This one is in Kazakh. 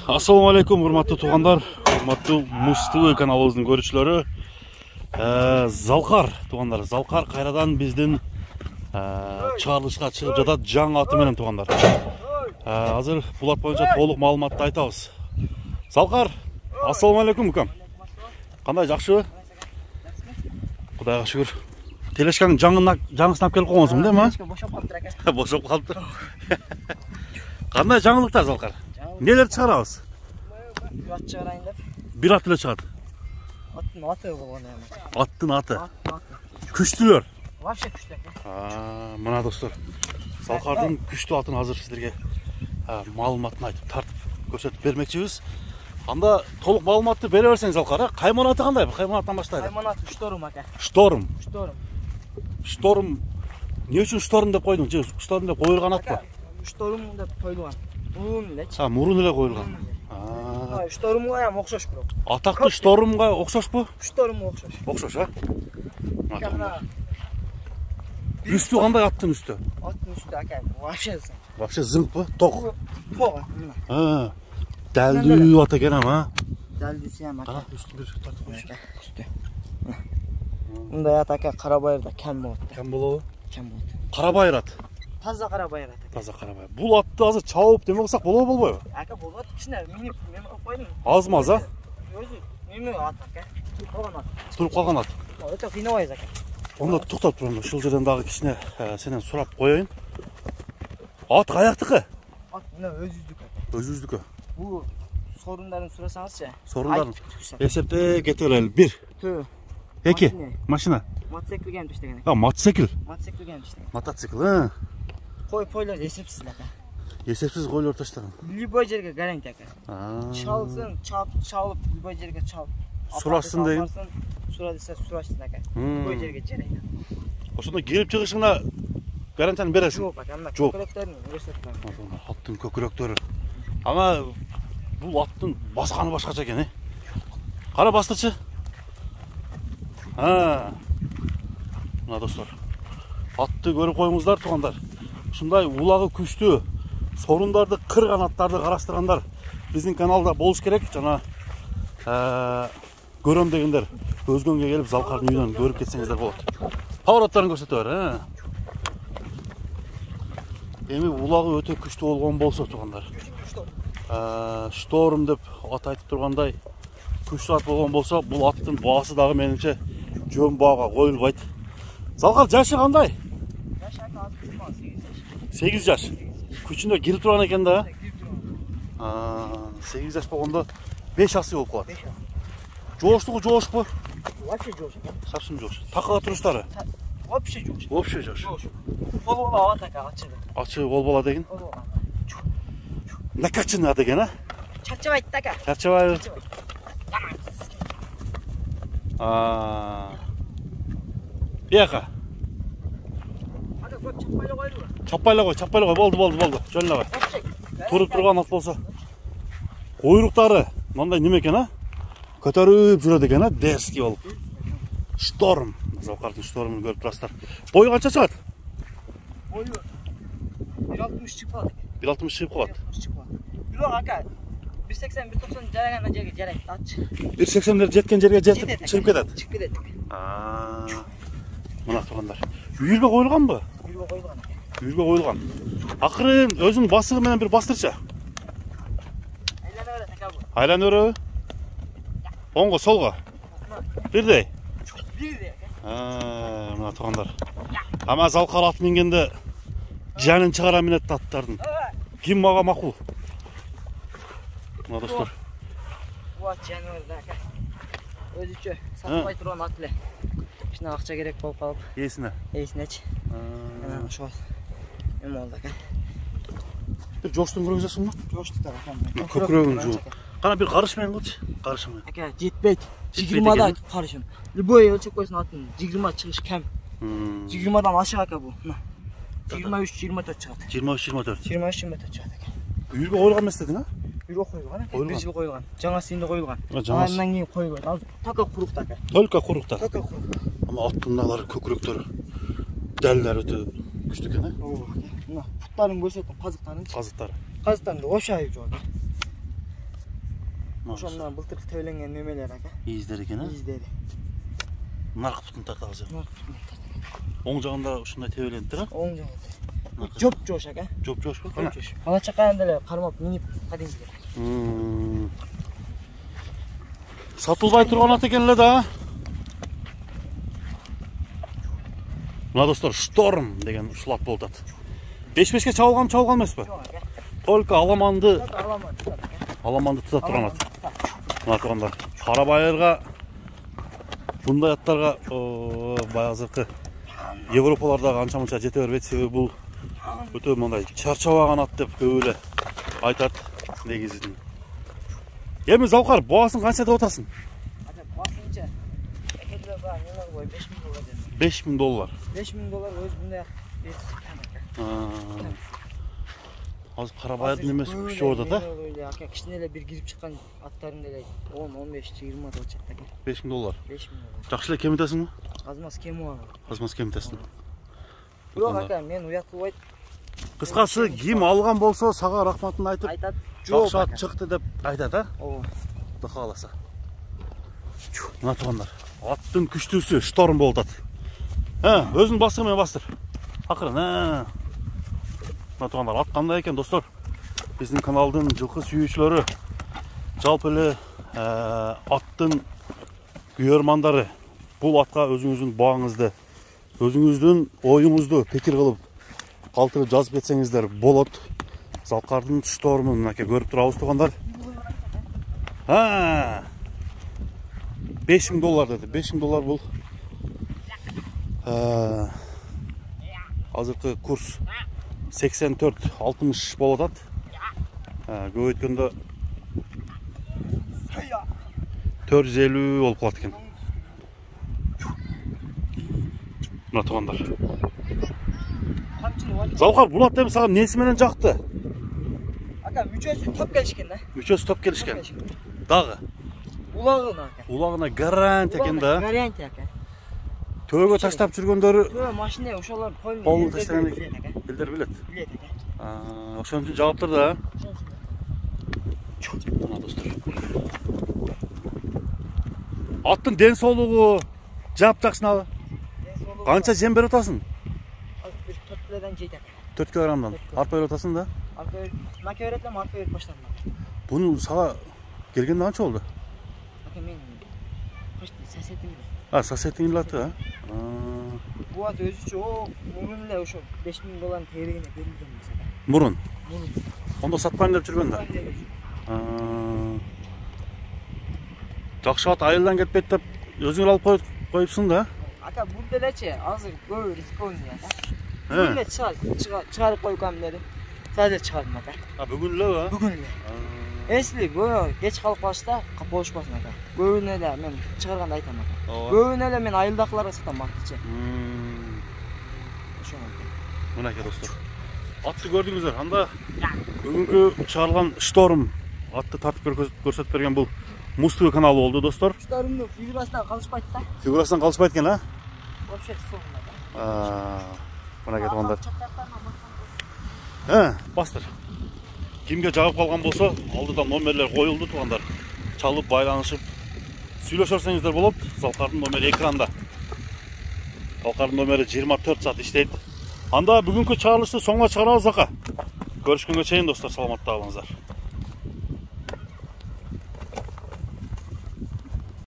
Assalamu alaikum, hurmatlı tuğanlar, hurmatlı Mustafa kanalımızın görüşçüleri. Zalqar tuğanlar, Zalqar kayradan bizden çağrılışqa çıkıp жатат жаңы аты менен туғандар. Hazır бұл ат бойынша толық маалыматты айтабыз. Залқар, ассаламу алейкум мүкам. Қандай, жақсы? Құдайға шүкір. Телешканың жаңысын алып келіп қойғансың, değil mi? Boşап қалыптыр әке. Boşап қалыптыр. Қандай жаңылықтар, Залқар? Нелер шығарабыз? Bir at çıkarayın деп. Bir at ile шығады. Аттың аты болған әме. Аттың аты. Күштілер. Вообще күшті әке. Мына достар, Залқардың күшті атын hazır сіздерге маалыматын айтып тартып көрсетіп бермекшіміз. Анда толық маалыматты бере берсең, Залқар, қайман аты қандай? Қайман аттан баштайды. Қайман аты Шторм әке. Шторм. Шторм. Не үшін Шторм деп қойдың? Шторм деп қойылған ат па? Шторм деп қойылған. Мұрын еле. Мұрын еле қойылған. Штормға ям оқшаш бұру. Атақты Штормға оқшаш бұ? Штормға оқшаш. Оқшаш, Үсті қандай аттың үсті? Аттың үсті әке. Вообще зыңқ бұ? Тоқ? Тоқ. Дәлді ат екен ама? Дәлдісі ям әке. Үсті бір тартып қойшы. Үсті. Мұндай ат әке Қарабайырда кәм болады. Кәм болады? Кәм болады. Қарабайыр ат? Таза Қарабайыр ат. Таза Қарабайыр. Бұл атты азыр чауып демек қылсақ болады болбай ба? Әке болады. Кішіне мен қойдым. Аз-маз, а? Өзі неме ат әке. Тұрып қалған ат. Тұрып қалған ат. Өте қинабайыз әке. Онда тоқтап тұрмын. Шыл жерден дағы кішіне сенен сұрап қойайын. Ат қаяқтықы? Ат мына өзіздікі. Өзіздікі. Бұл сорындарын сұрасаңызшы. Сорындарын. Есепте кетер әлі. Bir. Tö. Eki. Maşina. Motosikl gelmiş işte gene. Ha, motosikl. Motosikl gelmiş işte. Mototsikl, ha. Koylar esepsiz әке. Есепсіз қойлар таштаған. Любой жерге гарант әке. Çalsın, çalıp любой жерге çalып. Сұрашсын дейін. Сұра десе сұрашсын әке. Любой жерге жарайды. Осында келіп шығышыңа гарантияны бересің? Жоқ әке, анда Жоқ. көкіректерін көрсетіп. Аттың көкіректері. Ама бұл аттың басқаны басқаша екен, Қара бастыршы. Мына достар, атты көріп қойыңыздар туғандар. Шындай улағы күшті, сорындарды, қырған аттарды қарастырғандар біздің каналда болуш керек. Жана көрем дегендер өзгөнге келіп Залқардың үйден көріп кетсеңіздер болады. Павроттарын көрсетіп бар, Эми улағы өте күшті болған болса туғандар. Шторм деп ат айтып тұрғандай күшті ат болған болса, бұл аттың басы дағы меніңше жөн баға қойылбайды. Залқар жашы қандай? Жашы әке аз күшті 8 жаш. Күшінде келіп тұрған екен да? 8 жаш болғанда 5 жасы болып қалады. Жоғыштығы жоғыш бұ? Вообще жоғыш. Сапсым жоғыш. Тақыға тұрыстары? Вообще жоғыш. Вообще жоғыш. Қол бала ат әке атшыды. Атшы қол бала деген? Накачыны ат екен, Чарчабайды әке. Чарчабайды. Яқа? Чаппайлы қой, болды. Жөнлі қой. Тұрып тұрған ат болса. Қойрықтары, мынандай неме екен, көтеріп жүреді екен, дерски болып. Шторм. Залқардың штормын көріп тұрастар. Бойы қанша шығады? Бойы 1.60 шығып қалады. 1.60 шығып қалады. Жоқ, ака. 1.80-1.90 жарағаннан жерге жарайды, атшы. 1.80-лер жеткен жерге жетіп шығып кетеді. Шығып кетеді. Мына тұрғандар. Үйірге қойылған ба? Үйірге қойылған. Үйірге қойылған. Ақырын өзінің басығы менен бір бастыршы. Айлана өрі, така бұл. Айлана өрі? Оңға, солға? Бірдей? Бірдей. Мына тұрғандар. Ама Залқар ат мінгенде жанын шығара мінетті аттардың. Кім маға мақұл? Мына достар. Бұл ат жаны өрді, ака. Өзі сатпай тұрған ат біле. Шына ақша керек болып қалып. Есіне? Есіне әч. Шуат. Ем олды, ака. Bir coştun көріңізесің ма? Coştu da, aка. Көкірегін жуып. Қана бір қарышмен қылшы. Қарышмен. Ака, жетпейді. 20-да қарышым. Любой өлшеп қойсын атын 20 шығыш кәм. 20-дан ашық ака бұл. 23-24 шығады. 23-24. 23-24 шығады ака. Үйірге қойылған емес дедің, Үйірге қойылған, ака. Bir жыл қойылған. Жаңа сенде қойылған. Жаңасынан кейін қойылған. Только құруқта ака. Только құруқта. Только құруқта. Ama аттыңдағылары көкіректері дәлдер өте күшті екен, Мына пұттарын көрсеттім, қазықтарын. Қазықтары. Қазықтарында вообще айып жоқ. Ошондон былтыр төленген нөмелер ака. Издер экен, а? Издери. Наркы бүтүн тартабыз. Наркы бүтүн. Оң жагында ушундай тебелендир, а? Оң жагында. Жоп-жош ака. Жоп-жош ба? Жоп-жош. Бала чаканда эле кармап минип кадимгилер. Сатылбай турган ат экен эле да. Мына достор, шторм деген ушул ат болуп атат. 5-5ке чабылган эмеспи? Жок ака. Только аламанды Аламан. тутат турган ат. Мына тургандар. Кара байырга мындай аттарга баягы азыркы Европалардагы анча-мынча жете бербейт, себеби бул өтө мындай чарчабаган ат деп көп эле айтат негизинен. Эми Залкар, баасын канча деп атасың? Ака, баасынча. Экеде баа нелер кой, $5000 деп. $5000. $5000 өз мындай берип. Азыр кара байырдын немеси күчтүү болуп атат, а? Ака, кичине эле бир кирип чыккан аттарын деле 10, 15, 20 деп чыкты ака. $5000. $5000. Жакшы эле кемитесиңби? Азмаз кем ага. Азмаз кемитесиң. Бирок ака, мен уят кылбайт. Кыскасы, ким алган болсо сага рахматын айтып, Айтат. жакшы ат чыкты деп айтат, а? Ооба. Кудай кааласа. Мына тугандар, аттын күчтүүсү шторм болуп атат. Өзүнүн басыгы менен бастыр. Акырын, Мына тугандар, ат кандай экен достор? Биздин каналдын жылкы сүйүүчүлөрү, жалпы эле аттын күйөрмандары бул атка өзүңүздүн бааңызды, өзүңүздүн оюңузду пикир кылып калтырып жазып кетсеңиздер болот. Залкардын штормун мынакей көрүп турабыз тугандар. $5000 dedi. $5000 бул азыркы курс 84-60 болуп атат. Көп өткөндө 450 болуп калат экен. Мына тугандар. Залкар, бул ат эми сага эмнеси менен жакты? Ака, мүчөсү топ келишкен да. Мүчөсү топ келишкен. Дагы Улагына ака. улагына гарант экен да. Гарант ака. Төөгө таштап жүргөндөрү Төө машина ошолор колун таштаган экен. Билдер билет. Билет ака. Ошон үчүн жаап тур да. Мына достор. Аттын ден соолугу жап-жакшынабы? Канча жем берип атасың? Bir 4 kilodan жейт ака. 4 килограммдан. Арпа берип атасың да? Маке беретем, арпа берип баштадым. Буну сага келгенде канча болду? Ака, мен почти соседим. Соседиң эле аты, а? Бу ат өзүчө мурун эле ошо $5000 тегерегине берилген эмес ака. Мурун. Мурун. Ондо сатпайм деп жүргөн да. Жакшы ат айылдан кетпейт деп өзүң алып коюпсуң да? Ака, бул делечи азыр көп рискованный ака. Бүгүн эле чыгарып койгам деди. Sadece чыгардым ака. Бүгүн элеби? Бүгүн эле. Эсли бөө кеч калып калышта болушпасын ака. Көбүнө эле мен чыгарганда айтам ака. Көбүнө эле мен айылдакыларга сатам аттычы. Ошону. Мынакей достор. Атты көрдүңүздөр. Анда бүгүнкү чыгарылган шторм атты тартып көрсөтүп берген бул Муз-ТV каналы болду достор. Штормдун фигурасынан калышпайт да. Фигурасынан калышпайт экен, а? Вообще согна. Мынакей тугандар. Бастыр. Кимге жагып калган болсо, алдыда номерлер коюлду тугандар. Чалып байланышып сүйлөшөрсөңүздөр болот. Залкардын номери экранда. Залкардын номери 24 саат иштейт. Анда бүгүнкү чыгарылышты соңуна чыгарабыз ака. Көрүшкөнгө чейин достор, саламатта болуңуздар.